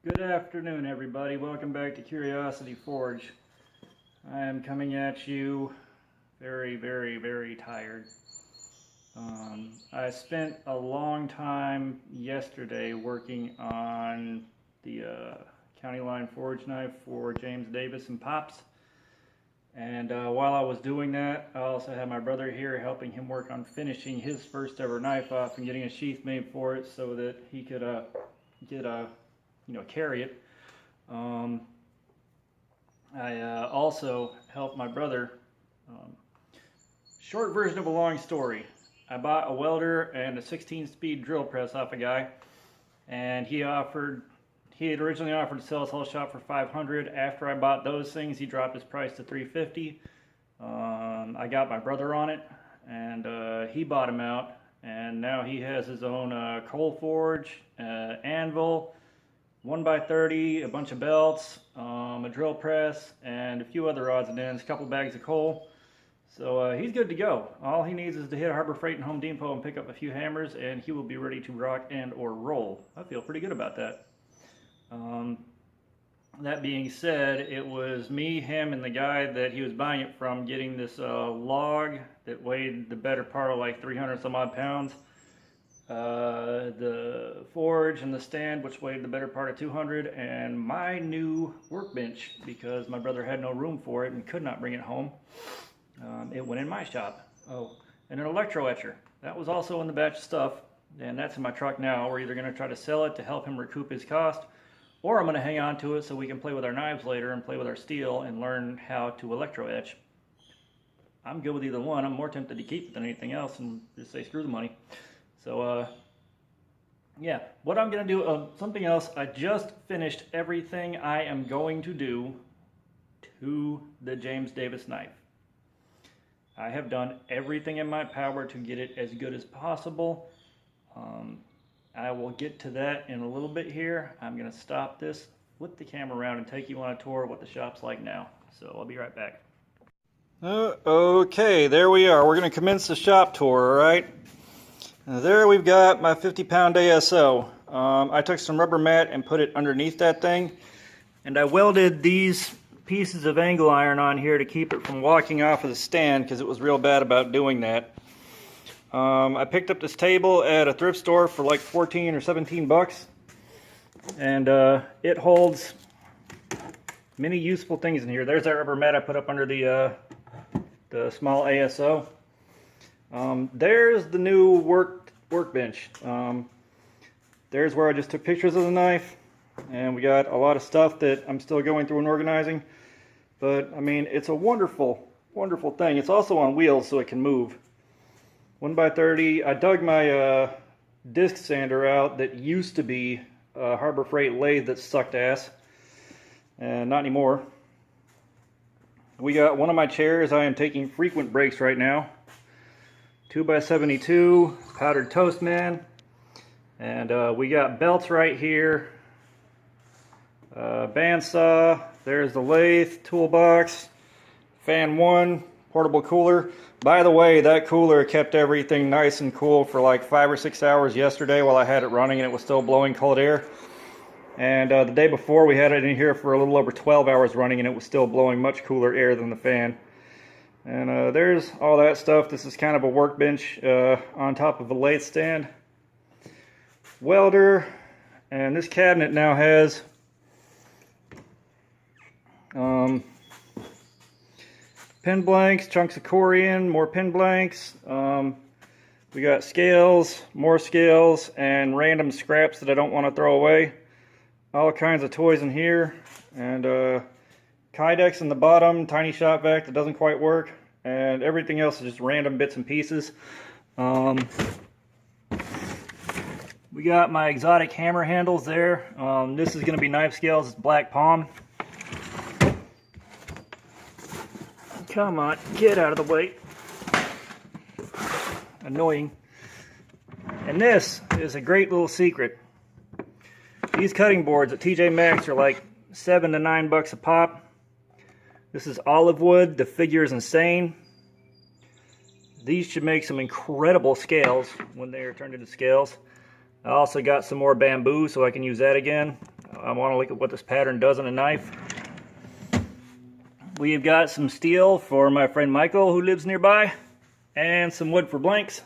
Good afternoon, everybody. Welcome back to Curiosity Forge. I am coming at you very tired. I spent a long time yesterday working on the county line forge knife for James Davis and Pops. And while I was doing that, I also had my brother here helping him work on finishing his first ever knife off and getting a sheath made for it so that he could carry it. I also helped my brother. Short version of a long story. I bought a welder and a 16-speed drill press off a guy, and he had originally offered to sell his whole shop for $500. After I bought those things, he dropped his price to $350. I got my brother on it, and he bought him out, and now he has his own coal forge, anvil, 1x30, a bunch of belts, a drill press, and a few other odds and ends, a couple bags of coal. So he's good to go. All he needs is to hit Harbor Freight and Home Depot and pick up a few hammers, and he will be ready to rock and or roll. I feel pretty good about that. That being said, it was me, him, and the guy that he was buying it from getting this log that weighed the better part of like 300 some odd pounds. The forge and the stand, which weighed the better part of 200, and my new workbench, because my brother had no room for it and could not bring it home. It went in my shop. Oh, and an electro etcher. That was also in the batch of stuff, and that's in my truck now. We're either going to try to sell it to help him recoup his cost, or I'm going to hang on to it so we can play with our knives later and play with our steel and learn how to electro etch. I'm good with either one. I'm more tempted to keep it than anything else and just say screw the money. So, yeah, what I'm going to do, something else, I just finished everything I am going to do to the James Davis knife. I have done everything in my power to get it as good as possible. I will get to that in a little bit here. I'm going to stop this, flip the camera around, and take you on a tour of what the shop's like now. So I'll be right back. Okay, there we are. We're going to commence the shop tour, all right? There we've got my 50-pound ASO. I took some rubber mat and put it underneath that thing, and I welded these pieces of angle iron on here to keep it from walking off of the stand because it was real bad about doing that. I picked up this table at a thrift store for like 14 or 17 bucks, and it holds many useful things in here. There's that rubber mat I put up under the small ASO. There's the new workbench. There's where I just took pictures of the knife, and we got a lot of stuff that I'm still going through and organizing. But I mean, it's a wonderful thing. It's also on wheels so it can move. 1x30. I dug my disc sander out that used to be a Harbor Freight lathe that sucked ass, and not anymore. We got one of my chairs. I am taking frequent breaks right now. 2x72 powdered toast man, and we got belts right here, bandsaw, there's the lathe, toolbox, fan 1, portable cooler. By the way, that cooler kept everything nice and cool for like 5 or 6 hours yesterday while I had it running and it was still blowing cold air. And the day before we had it in here for a little over 12 hours running and it was still blowing much cooler air than the fan. And there's all that stuff. This is kind of a workbench on top of a lathe stand. Welder. And this cabinet now has pin blanks, chunks of corian, more pin blanks. We got scales, more scales, and random scraps that I don't want to throw away. All kinds of toys in here. And Kydex in the bottom, tiny shop vac that doesn't quite work, and everything else is just random bits and pieces. We got my exotic hammer handles there. This is going to be knife scales. It's black palm. Come on, get out of the way. Annoying. And this is a great little secret. These cutting boards at TJ Maxx are like $7 to $9 a pop. This is olive wood. The figure is insane. These should make some incredible scales when they are turned into scales. I also got some more bamboo so I can use that again. I want to look at what this pattern does on a knife. We've got some steel for my friend Michael who lives nearby, and some wood for blanks.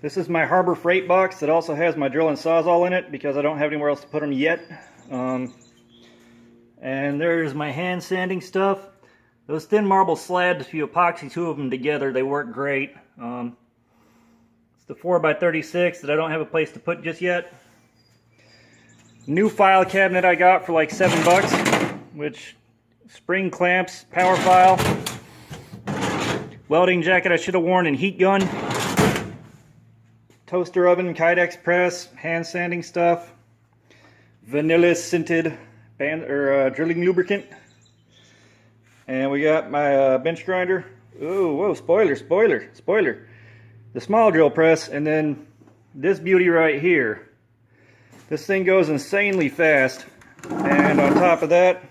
This is my Harbor Freight box that also has my drill and sawzall in it because I don't have anywhere else to put them yet. And there's my hand sanding stuff. Those thin marble slabs, if you epoxy two of them together, they work great. It's the 4x36 that I don't have a place to put just yet. New file cabinet I got for like $7, which spring clamps, power file, welding jacket I should have worn, and heat gun, toaster oven, Kydex press, hand sanding stuff, vanilla scented drilling lubricant, and we got my bench grinder. Ooh, whoa, spoiler. The small drill press, and then this beauty right here. This thing goes insanely fast, and on top of that,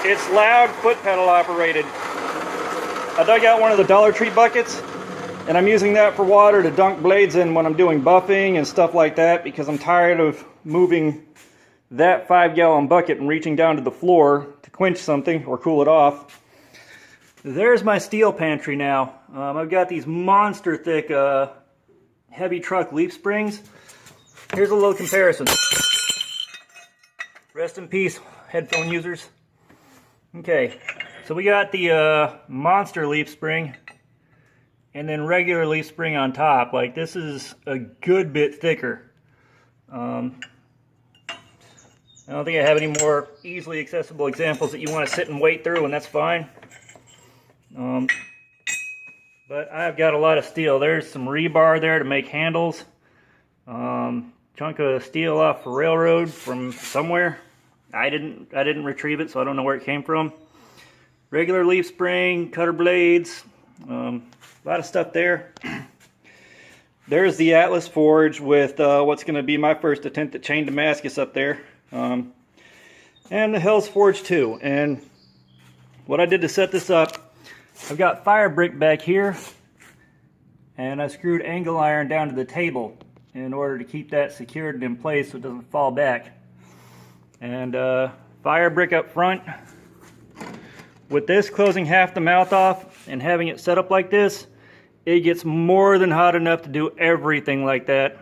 it's loud foot pedal operated. I dug out one of the Dollar Tree buckets, and I'm using that for water to dunk blades in when I'm doing buffing and stuff like that, because I'm tired of moving that 5-gallon bucket and reaching down to the floor to quench something or cool it off. There's my steel pantry now. I've got these monster thick heavy truck leaf springs. Here's a little comparison. Rest in peace, headphone users. Okay, so we got the monster leaf spring and then regular leaf spring on top. Like, this is a good bit thicker. I don't think I have any more easily accessible examples that you want to sit and wait through, and that's fine. But I've got a lot of steel. There's some rebar there to make handles. Chunk of steel off the railroad from somewhere. I didn't retrieve it, so I don't know where it came from. Regular leaf spring, cutter blades, a lot of stuff there. There's the Atlas forge with what's going to be my first attempt at chain Damascus up there. And the Hell's Forge 2. And what I did to set this up, I've got fire brick back here, and I screwed angle iron down to the table in order to keep that secured and in place so it doesn't fall back. And fire brick up front. With this closing half the mouth off and having it set up like this, it gets more than hot enough to do everything like that.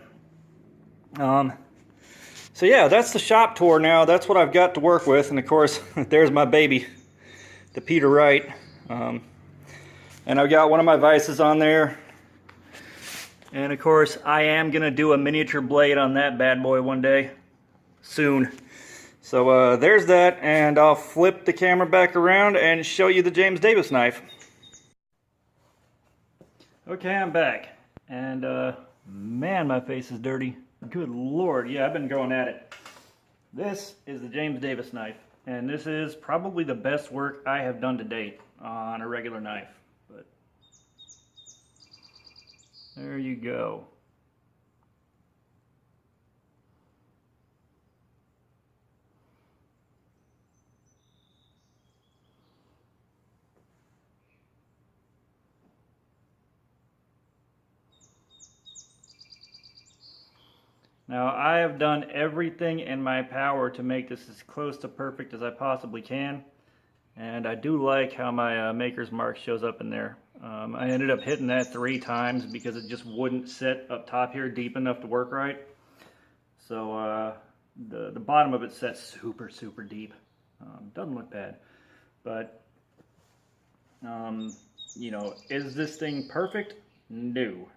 So yeah, that's the shop tour now. That's what I've got to work with. And of course, there's my baby, the Peter Wright. And I've got one of my vices on there. And of course, I am going to do a miniature blade on that bad boy one day. Soon. So there's that, and I'll flip the camera back around and show you the James Davis knife. Okay, I'm back. And man, my face is dirty. Good Lord, yeah, I've been going at it. This is the James Davis knife. And this is probably the best work I have done to date on a regular knife. But there you go. Now, I have done everything in my power to make this as close to perfect as I possibly can, and I do like how my maker's mark shows up in there. I ended up hitting that 3 times because it just wouldn't sit up top here deep enough to work right. So the bottom of it sets super deep. Doesn't look bad, but you know, is this thing perfect? No.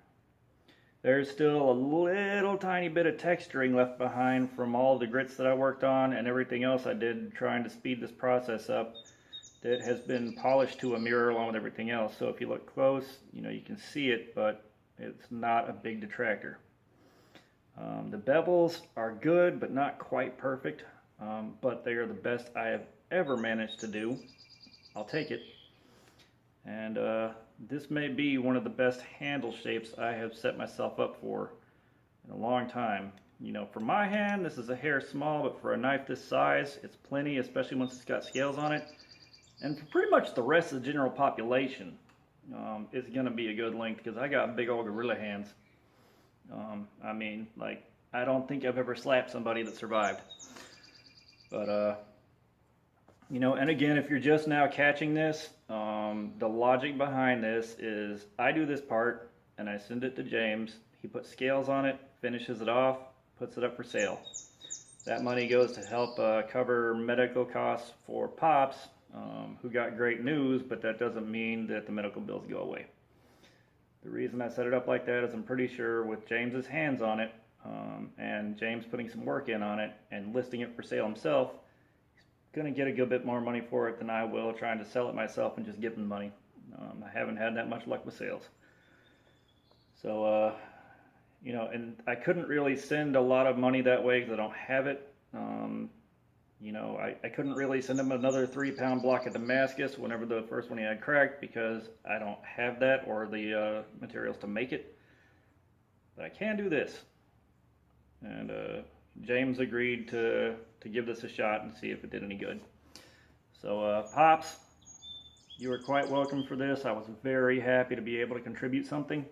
There's still a little tiny bit of texturing left behind from all the grits that I worked on and everything else I did trying to speed this process up that has been polished to a mirror along with everything else. So if you look close, you know, you can see it, but it's not a big detractor. The bevels are good, but not quite perfect, but they are the best I have ever managed to do. I'll take it. And this may be one of the best handle shapes I have set myself up for in a long time. You know, for my hand, this is a hair small, but for a knife this size, it's plenty, especially once it's got scales on it. And for pretty much the rest of the general population, it's going to be a good length because I got big old gorilla hands. I mean, like, I don't think I've ever slapped somebody that survived. But, you know, and again, if you're just now catching this, the logic behind this is I do this part and I send it to James. He puts scales on it, finishes it off, puts it up for sale. That money goes to help cover medical costs for Pops, who got great news, but that doesn't mean that the medical bills go away. The reason I set it up like that is I'm pretty sure with James's hands on it, and James putting some work in on it and listing it for sale himself, he's going to get a good bit more money for it than I will trying to sell it myself and just give him money. I haven't had that much luck with sales. So, you know, and I couldn't really send a lot of money that way because I don't have it. You know, I couldn't really send him another 3-pound block of Damascus whenever the first one he had cracked because I don't have that or the materials to make it. But I can do this. And James agreed to give this a shot and see if it did any good. So, Pops, you are quite welcome for this. I was very happy to be able to contribute something.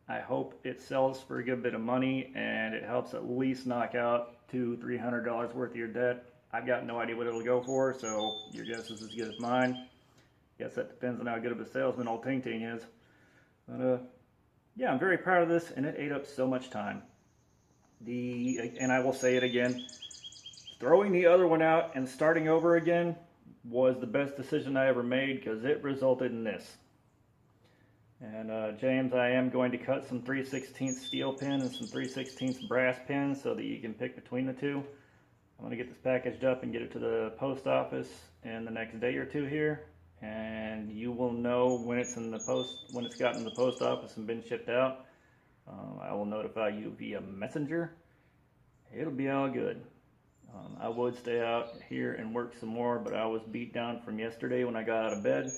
I hope it sells for a good bit of money and it helps at least knock out $200-300 worth of your debt. I've got no idea what it'll go for, so your guess is as good as mine. Guess that depends on how good of a salesman old Ting is. But yeah, I'm very proud of this, and it ate up so much time. And I will say it again, throwing the other one out and starting over again was the best decision I ever made because it resulted in this. And James, I am going to cut some 3/16 steel pin and some 3/16 brass pins so that you can pick between the two. I'm going to get this packaged up and get it to the post office in the next day or two here. And you will know when it's in the when it's gotten to the post office and been shipped out. I will notify you via messenger. It'll be all good. I would stay out here and work some more, but I was beat down from yesterday when I got out of bed.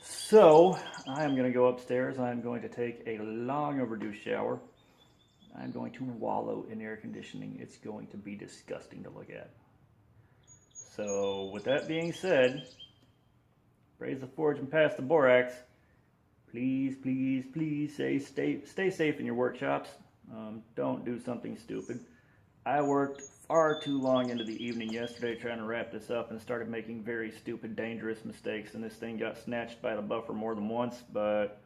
So, I am going to go upstairs. I'm going to take a long overdue shower. I'm going to wallow in air conditioning. It's going to be disgusting to look at. So, with that being said, praise the forge and pass the borax. Please, please, please stay safe in your workshops. Don't do something stupid. I worked far too long into the evening yesterday trying to wrap this up and started making very stupid, dangerous mistakes, and this thing got snatched by the buffer more than once, but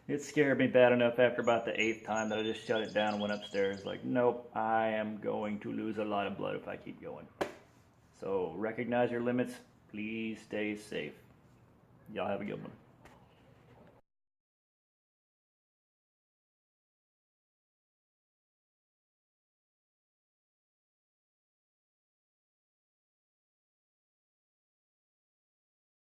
it scared me bad enough after about the 8th time that I just shut it down and went upstairs like, nope, I am going to lose a lot of blood if I keep going. So recognize your limits. Please stay safe. Y'all have a good one.